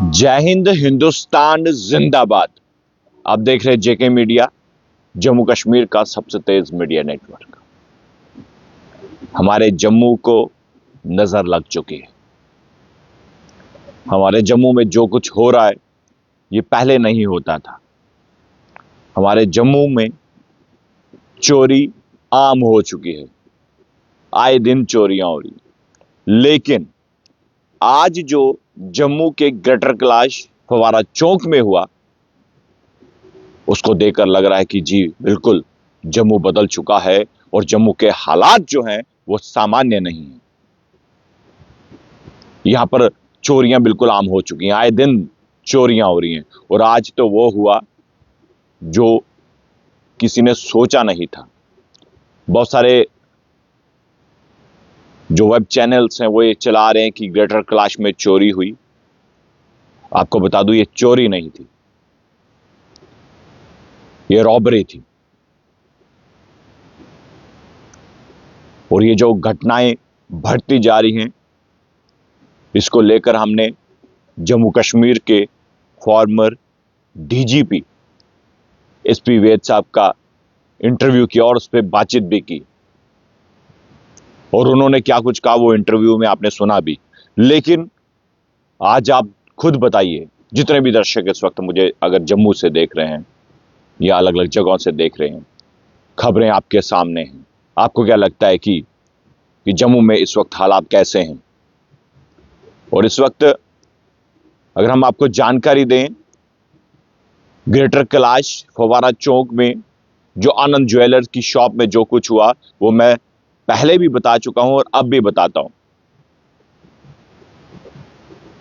जय हिंद, हिंदुस्तान जिंदाबाद। आप देख रहे हैं जेके मीडिया, जम्मू कश्मीर का सबसे तेज मीडिया नेटवर्क। हमारे जम्मू को नजर लग चुकी है। हमारे जम्मू में जो कुछ हो रहा है ये पहले नहीं होता था। हमारे जम्मू में चोरी आम हो चुकी है, आए दिन चोरियां हो रही हैं। लेकिन आज जो जम्मू के ग्रेटर कैलाश फव्वारा चौक में हुआ, उसको देखकर लग रहा है कि जी बिल्कुल जम्मू बदल चुका है और जम्मू के हालात जो हैं वो सामान्य नहीं है। यहां पर चोरियां बिल्कुल आम हो चुकी हैं, आए दिन चोरियां हो रही हैं। और आज तो वो हुआ जो किसी ने सोचा नहीं था। बहुत सारे जो वेब चैनल्स हैं वो ये चला रहे हैं कि ग्रेटर कैलाश में चोरी हुई। आपको बता दूं, ये चोरी नहीं थी, ये रॉबरी थी। और ये जो घटनाएं बढ़ती जा रही हैं, इसको लेकर हमने जम्मू कश्मीर के फॉर्मर डीजीपी एसपी वैद साहब का इंटरव्यू किया और उस पर बातचीत भी की। और उन्होंने क्या कुछ कहा वो इंटरव्यू में आपने सुना भी। लेकिन आज आप खुद बताइए, जितने भी दर्शक इस वक्त मुझे अगर जम्मू से देख रहे हैं या अलग अलग जगहों से देख रहे हैं, खबरें आपके सामने हैं, आपको क्या लगता है कि जम्मू में इस वक्त हालात कैसे हैं? और इस वक्त अगर हम आपको जानकारी दें, ग्रेटर कैलाश फव्वारा चौक में जो आनंद ज्वेलर्स की शॉप में जो कुछ हुआ वो मैं पहले भी बता चुका हूं और अब भी बताता हूं।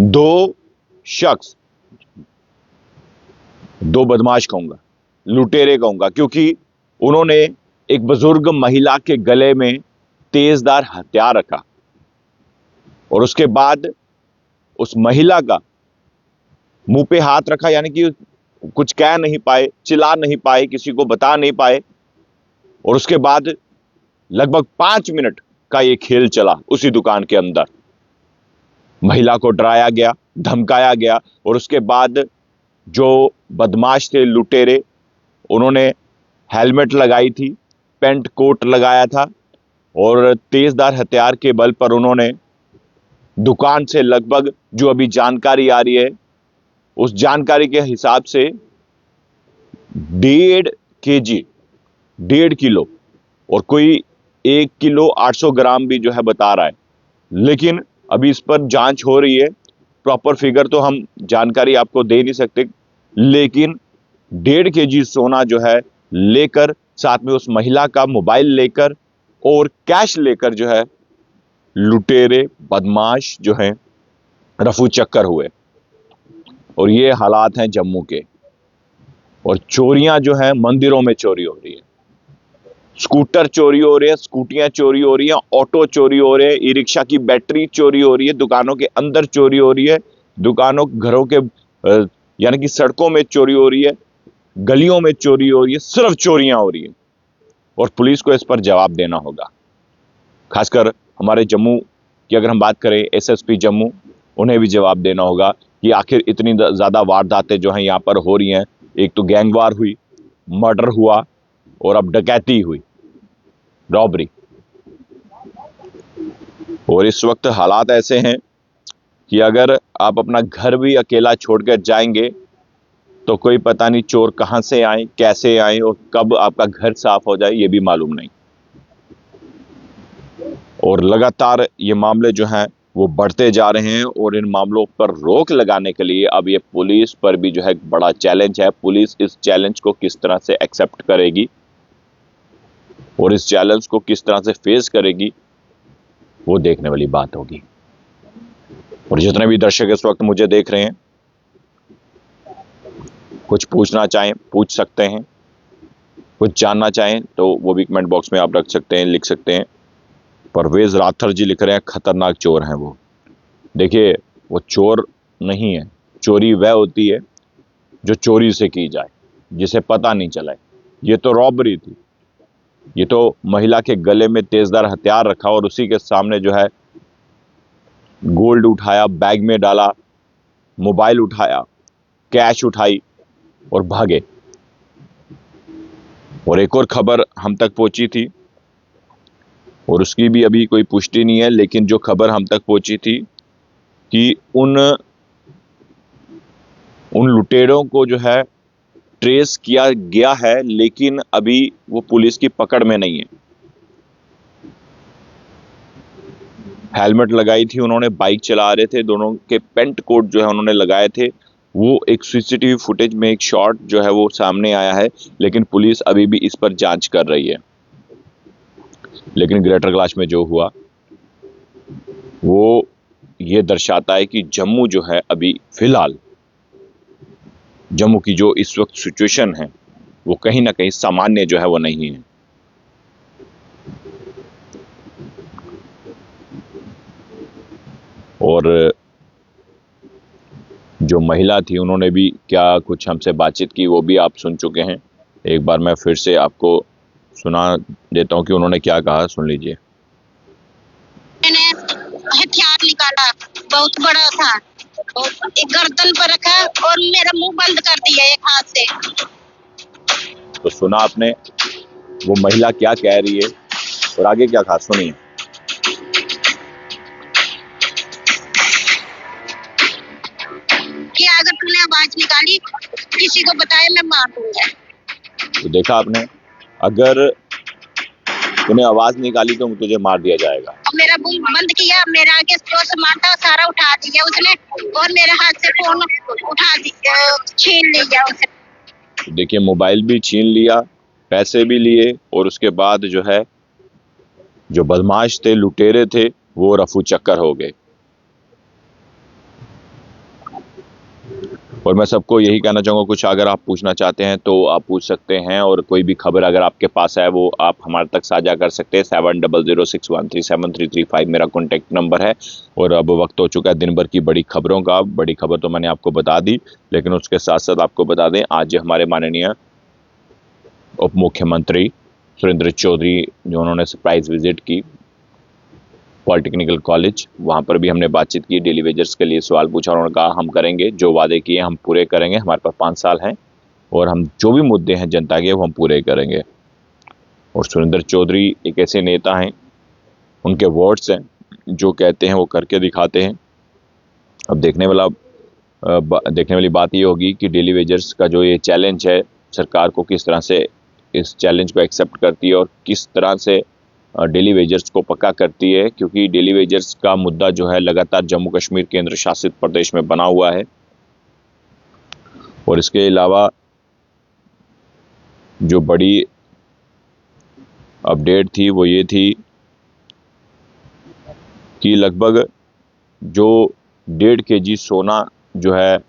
दो शख्स, दो बदमाश कहूंगा, लुटेरे कहूंगा, क्योंकि उन्होंने एक बुजुर्ग महिला के गले में तेजदार हथियार रखा और उसके बाद उस महिला का मुंह पे हाथ रखा, यानी कि कुछ कह नहीं पाए, चिल्ला नहीं पाए, किसी को बता नहीं पाए। और उसके बाद लगभग 5 मिनट का ये खेल चला। उसी दुकान के अंदर महिला को डराया गया, धमकाया गया और उसके बाद जो बदमाश थे, लुटेरे, उन्होंने हेलमेट लगाई थी, पेंट कोट लगाया था और तेजदार हथियार के बल पर उन्होंने दुकान से लगभग, जो अभी जानकारी आ रही है उस जानकारी के हिसाब से 1.5 kg, 1.5 किलो और कोई 1 किलो 800 ग्राम भी जो है बता रहा है। लेकिन अभी इस पर जांच हो रही है, प्रॉपर फिगर तो हम जानकारी आपको दे नहीं सकते। लेकिन 1.5 kg सोना जो है लेकर, साथ में उस महिला का मोबाइल लेकर और कैश लेकर जो है लुटेरे, बदमाश जो है रफू चक्कर हुए। और ये हालात हैं जम्मू के। और चोरियां जो है, मंदिरों में चोरी हो रही है, स्कूटर चोरी हो रहे हैं, स्कूटियां चोरी हो रही हैं, ऑटो चोरी हो रहे हैं, ई रिक्शा की बैटरी चोरी हो रही है, दुकानों के अंदर चोरी हो रही है, दुकानों, घरों के यानी कि सड़कों में चोरी हो रही है, गलियों में चोरी हो रही है, सिर्फ चोरियां हो रही है। और पुलिस को इस पर जवाब देना होगा। खासकर हमारे जम्मू की अगर हम बात करें, एसएसपी जम्मू, उन्हें भी जवाब देना होगा कि आखिर इतनी ज्यादा वारदातें जो हैं यहाँ पर हो रही हैं। एक तो गैंगवार हुई, मर्डर हुआ और अब डकैती हुई, रॉबरी। और इस वक्त हालात ऐसे हैं कि अगर आप अपना घर भी अकेला छोड़कर जाएंगे तो कोई पता नहीं चोर कहां से आए, कैसे आए और कब आपका घर साफ हो जाए ये भी मालूम नहीं। और लगातार ये मामले जो हैं वो बढ़ते जा रहे हैं और इन मामलों पर रोक लगाने के लिए अब ये पुलिस पर भी जो है बड़ा चैलेंज है। पुलिस इस चैलेंज को किस तरह से एक्सेप्ट करेगी और इस चैलेंज को किस तरह से फेस करेगी, वो देखने वाली बात होगी। और जितने भी दर्शक इस वक्त मुझे देख रहे हैं, कुछ पूछना चाहें पूछ सकते हैं, कुछ जानना चाहें तो वो भी कमेंट बॉक्स में आप रख सकते हैं, लिख सकते हैं। परवेज राथर जी लिख रहे हैं खतरनाक चोर हैं वो। देखिए, वो चोर नहीं है। चोरी वह होती है जो चोरी से की जाए, जिसे पता नहीं चला। ये तो रॉबरी थी। ये तो महिला के गले में तेजदार हथियार रखा और उसी के सामने जो है गोल्ड उठाया, बैग में डाला मोबाइल उठाया, कैश उठाई और भागे। और एक और खबर हम तक पहुंची थी और उसकी भी अभी कोई पुष्टि नहीं है, लेकिन जो खबर हम तक पहुंची थी कि उन लुटेरों को जो है ट्रेस किया गया है, लेकिन अभी वो पुलिस की पकड़ में नहीं है। हेलमेट लगाई थी उन्होंने, बाइक चला रहे थे, दोनों के पेंट कोट जो है उन्होंने लगाए थे। वो एक सीसीटीवी फुटेज में एक शॉट जो है वो सामने आया है, लेकिन पुलिस अभी भी इस पर जांच कर रही है। लेकिन ग्रेटर कैलाश में जो हुआ वो ये दर्शाता है कि जम्मू जो है अभी फिलहाल जम्मू की जो इस वक्त सिचुएशन है वो कहीं ना कहीं सामान्य जो है वो नहीं है। और जो महिला थी उन्होंने भी क्या कुछ हमसे बातचीत की वो भी आप सुन चुके हैं। एक बार मैं फिर से आपको सुना देता हूं कि उन्होंने क्या कहा, सुन लीजिए। मैंने हथियार निकाला, बहुत बड़ा था, और एक गर्दन पर रखा और मेरा मुंह बंद कर दिया एक हाथ से। तो सुना आपने वो महिला क्या कह रही है और आगे क्या कहा, सुनिए। कि अगर तूने आवाज निकाली किसी को बताया मैं मार दूंगा। तो देखा आपने, अगर तूने आवाज निकाली तो तुझे मार दिया जाएगा। मेरा मुंह बंद किया, मेरा आगे जो सामान था सारा उठा दिया उसने और मेरे हाथ से फोन उठा दिया, छीन लिया उसने। देखिए, मोबाइल भी छीन लिया, पैसे भी लिए और उसके बाद जो है जो बदमाश थे, लुटेरे थे, वो रफू चक्कर हो गए। और मैं सबको यही कहना चाहूँगा, कुछ अगर आप पूछना चाहते हैं तो आप पूछ सकते हैं, और कोई भी खबर अगर आपके पास है वो आप हमारे तक साझा कर सकते हैं। 7006137335 मेरा कॉन्टैक्ट नंबर है। और अब वक्त हो चुका है दिन भर की बड़ी खबरों का। बड़ी खबर तो मैंने आपको बता दी, लेकिन उसके साथ साथ आपको बता दें, आज हमारे माननीय उप मुख्यमंत्री सुरेंद्र चौधरी जो उन्होंने सरप्राइज विजिट की पॉलिटेक्निकल कॉलेज, वहाँ पर भी हमने बातचीत की, डेली वेजर्स के लिए सवाल पूछा। उन्होंने कहा हम करेंगे, जो वादे किए हम पूरे करेंगे, हमारे पास 5 साल हैं और हम जो भी मुद्दे हैं जनता के वो हम पूरे करेंगे। और सुरेंद्र चौधरी एक ऐसे नेता हैं, उनके वर्ड्स हैं, जो कहते हैं वो करके दिखाते हैं। अब देखने वाली बात ये होगी कि डेली वेजर्स का जो ये चैलेंज है, सरकार को किस तरह से इस चैलेंज को एक्सेप्ट करती है और किस तरह से डेली वेजर्स को पक्का करती है, क्योंकि डेली वेजर्स का मुद्दा जो है लगातार जम्मू कश्मीर केंद्र शासित प्रदेश में बना हुआ है। और इसके अलावा जो बड़ी अपडेट थी वो ये थी कि लगभग जो 1.5 kg सोना जो है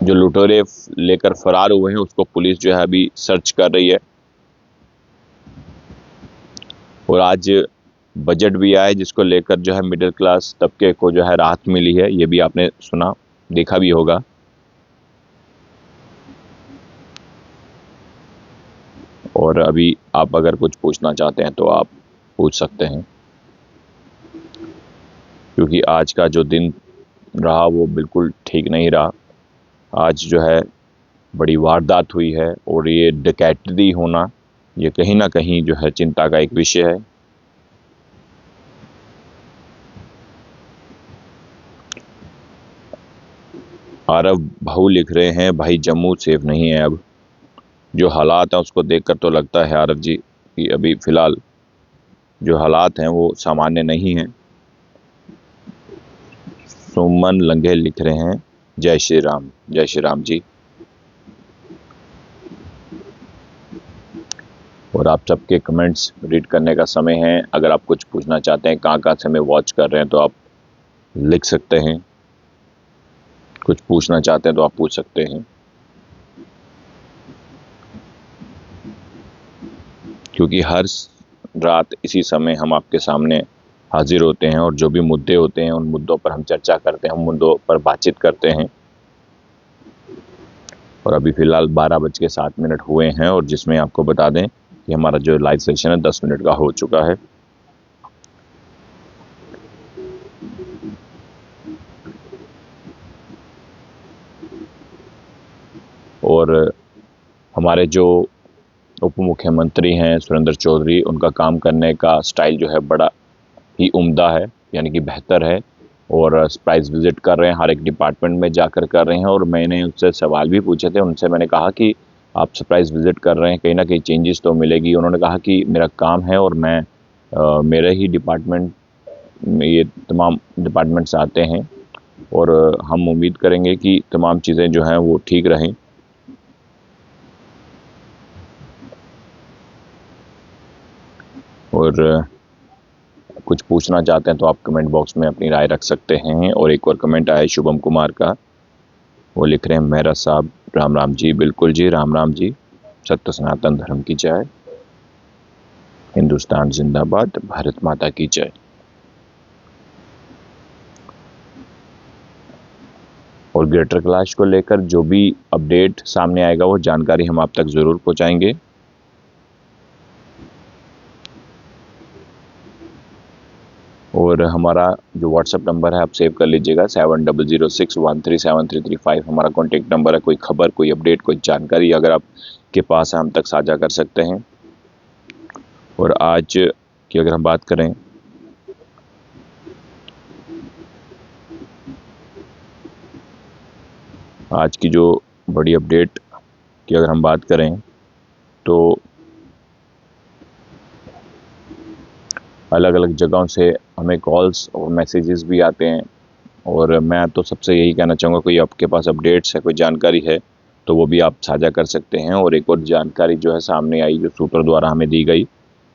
जो लुटेरे लेकर फरार हुए हैं उसको पुलिस जो है अभी सर्च कर रही है। और आज बजट भी आया जिसको लेकर जो है मिडिल क्लास तबके को जो है राहत मिली है, ये भी आपने सुना देखा भी होगा। और अभी आप अगर कुछ पूछना चाहते हैं तो आप पूछ सकते हैं, क्योंकि आज का जो दिन रहा वो बिल्कुल ठीक नहीं रहा। आज जो है बड़ी वारदात हुई है और ये डकैती होना ये कहीं ना कहीं जो है चिंता का एक विषय है। आरव भाऊ लिख रहे हैं, भाई जम्मू सेफ नहीं है। अब जो हालात हैं उसको देखकर तो लगता है आरव जी कि अभी फिलहाल जो हालात हैं वो सामान्य नहीं हैं। सुमन लंघे लिख रहे हैं, जय श्री राम, जय श्री राम जी। और आप सबके कमेंट्स रीड करने का समय है। अगर आप कुछ पूछना चाहते हैं, कहाँ से हमें वॉच कर रहे हैं, तो आप लिख सकते हैं। कुछ पूछना चाहते हैं तो आप पूछ सकते हैं, क्योंकि हर रात इसी समय हम आपके सामने हाजिर होते हैं और जो भी मुद्दे होते हैं उन मुद्दों पर हम चर्चा करते हैं, उन मुद्दों पर बातचीत करते हैं। और अभी फ़िलहाल 12:07 हुए हैं और जिसमें आपको बता दें कि हमारा जो लाइव सेशन है 10 मिनट का हो चुका है। और हमारे जो उप मुख्यमंत्री हैं सुरेंद्र चौधरी, उनका काम करने का स्टाइल जो है बड़ा ही उम्दा है, यानी कि बेहतर है। और सरप्राइज विजिट कर रहे हैं, हर एक डिपार्टमेंट में जाकर कर रहे हैं। और मैंने उनसे सवाल भी पूछे थे, उनसे मैंने कहा कि आप सरप्राइज विजिट कर रहे हैं, कहीं ना कहीं चेंजेस तो मिलेगी। उन्होंने कहा कि मेरा काम है और मैं मेरे ही डिपार्टमेंट में ये तमाम डिपार्टमेंट्स आते हैं और हम उम्मीद करेंगे कि तमाम चीज़ें जो हैं वो ठीक रहें। और कुछ पूछना चाहते हैं तो आप कमेंट बॉक्स में अपनी राय रख सकते हैं। और एक और कमेंट आया है शुभम कुमार का, वो लिख रहे हैं मेहरा साहब राम राम जी। बिल्कुल जी, राम राम जी। सत्य सनातन धर्म की जय, हिंदुस्तान जिंदाबाद, भारत माता की जय। और ग्रेटर कैलाश को लेकर जो भी अपडेट सामने आएगा वो जानकारी हम आप तक ज़रूर पहुंचाएंगे। और हमारा जो व्हाट्सएप नंबर है आप सेव कर लीजिएगा, 7006137335 हमारा कॉन्टेक्ट नंबर है। कोई खबर, कोई अपडेट, कोई जानकारी अगर आपके पास है हम तक साझा कर सकते हैं। और आज की अगर हम बात करें, आज की जो बड़ी अपडेट की अगर हम बात करें तो अलग अलग जगहों से हमें कॉल्स और मैसेजेस भी आते हैं। और मैं तो सबसे यही कहना चाहूँगा, कोई आपके पास अपडेट्स है, कोई जानकारी है तो वो भी आप साझा कर सकते हैं। और एक और जानकारी जो है सामने आई, जो सूत्रों द्वारा हमें दी गई,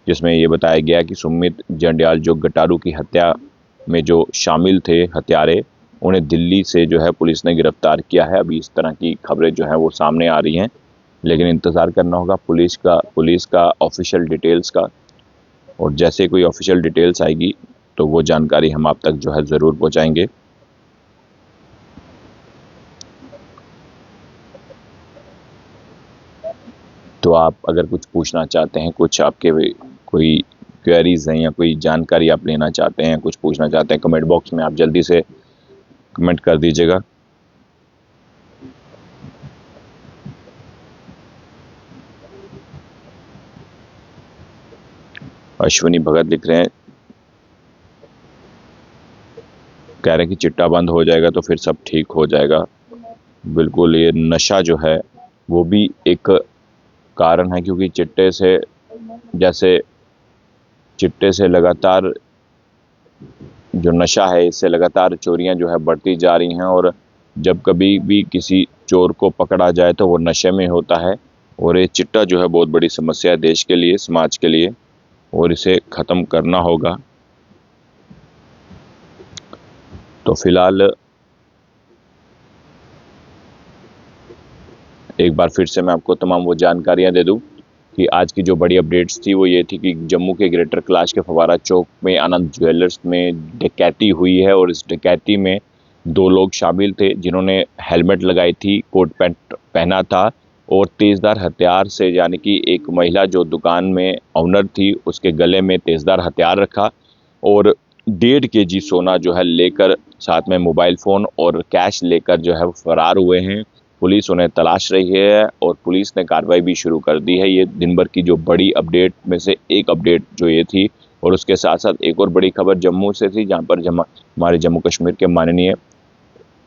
जिसमें ये बताया गया कि सुमित जंडियाल जो गटारू की हत्या में जो शामिल थे हत्यारे, उन्हें दिल्ली से जो है पुलिस ने गिरफ्तार किया है। अभी इस तरह की खबरें जो हैं वो सामने आ रही हैं, लेकिन इंतज़ार करना होगा पुलिस का ऑफिशियल डिटेल्स का। और जैसे कोई ऑफिशियल डिटेल्स आएगी तो वो जानकारी हम आप तक जो है ज़रूर पहुंचाएंगे। तो आप अगर कुछ पूछना चाहते हैं, कुछ आपके कोई क्वेरीज हैं या कोई जानकारी आप लेना चाहते हैं, कुछ पूछना चाहते हैं, कमेंट बॉक्स में आप जल्दी से कमेंट कर दीजिएगा। अश्विनी भगत लिख रहे हैं, कह रहे हैं कि चिट्टा बंद हो जाएगा तो फिर सब ठीक हो जाएगा। बिल्कुल, ये नशा जो है वो भी एक कारण है, क्योंकि चिट्टे से लगातार जो नशा है, इससे लगातार चोरियां जो है बढ़ती जा रही हैं। और जब कभी भी किसी चोर को पकड़ा जाए तो वो नशे में होता है। और ये चिट्टा जो है बहुत बड़ी समस्या है देश के लिए, समाज के लिए, और इसे ख़त्म करना होगा। तो फिलहाल एक बार फिर से मैं आपको तमाम वो जानकारियां दे दूं कि आज की जो बड़ी अपडेट्स थी वो ये थी कि जम्मू के ग्रेटर कैलाश के फवारा चौक में आनंद ज्वेलर्स में डकैती हुई है। और इस डकैती में 2 लोग शामिल थे जिन्होंने हेलमेट लगाई थी, कोट पैंट पहना था और तेज़दार हथियार से, यानी कि एक महिला जो दुकान में ऑनर थी उसके गले में तेज़दार हथियार रखा और 1.5 kg सोना जो है लेकर, साथ में मोबाइल फ़ोन और कैश लेकर जो है वो फरार हुए हैं। पुलिस उन्हें तलाश रही है और पुलिस ने कार्रवाई भी शुरू कर दी है। ये दिन भर की जो बड़ी अपडेट में से एक अपडेट जो ये थी। और उसके साथ साथ एक और बड़ी खबर जम्मू से थी, जहां पर हमारे जम्मू कश्मीर के माननीय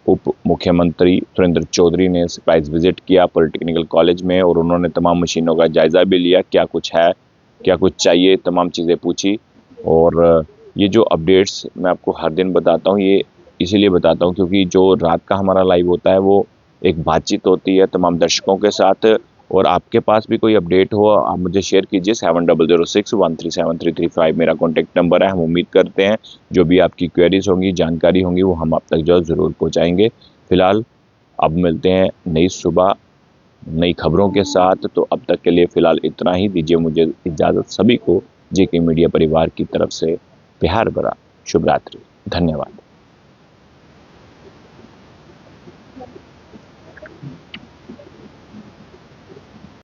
उप मुख्यमंत्री सुरेंद्र चौधरी ने सरप्राइज विजिट किया पॉलिटेक्निकल कॉलेज में और उन्होंने तमाम मशीनों का जायज़ा भी लिया, क्या कुछ है, क्या कुछ चाहिए, तमाम चीज़ें पूछी। और ये जो अपडेट्स मैं आपको हर दिन बताता हूँ, ये इसीलिए बताता हूँ क्योंकि जो रात का हमारा लाइव होता है वो एक बातचीत होती है तमाम दर्शकों के साथ। और आपके पास भी कोई अपडेट हो आप मुझे शेयर कीजिए, 7006137335 मेरा कॉन्टैक्ट नंबर है। हम उम्मीद करते हैं जो भी आपकी क्वेरीज होंगी, जानकारी होंगी, वो हम आप तक जो ज़रूर पहुँचाएँगे। फिलहाल अब मिलते हैं नई सुबह नई खबरों के साथ। तो अब तक के लिए फ़िलहाल इतना ही, दीजिए मुझे इजाज़त। सभी को जेके मीडिया परिवार की तरफ से प्यार भरा शुभ रात्रि, धन्यवाद।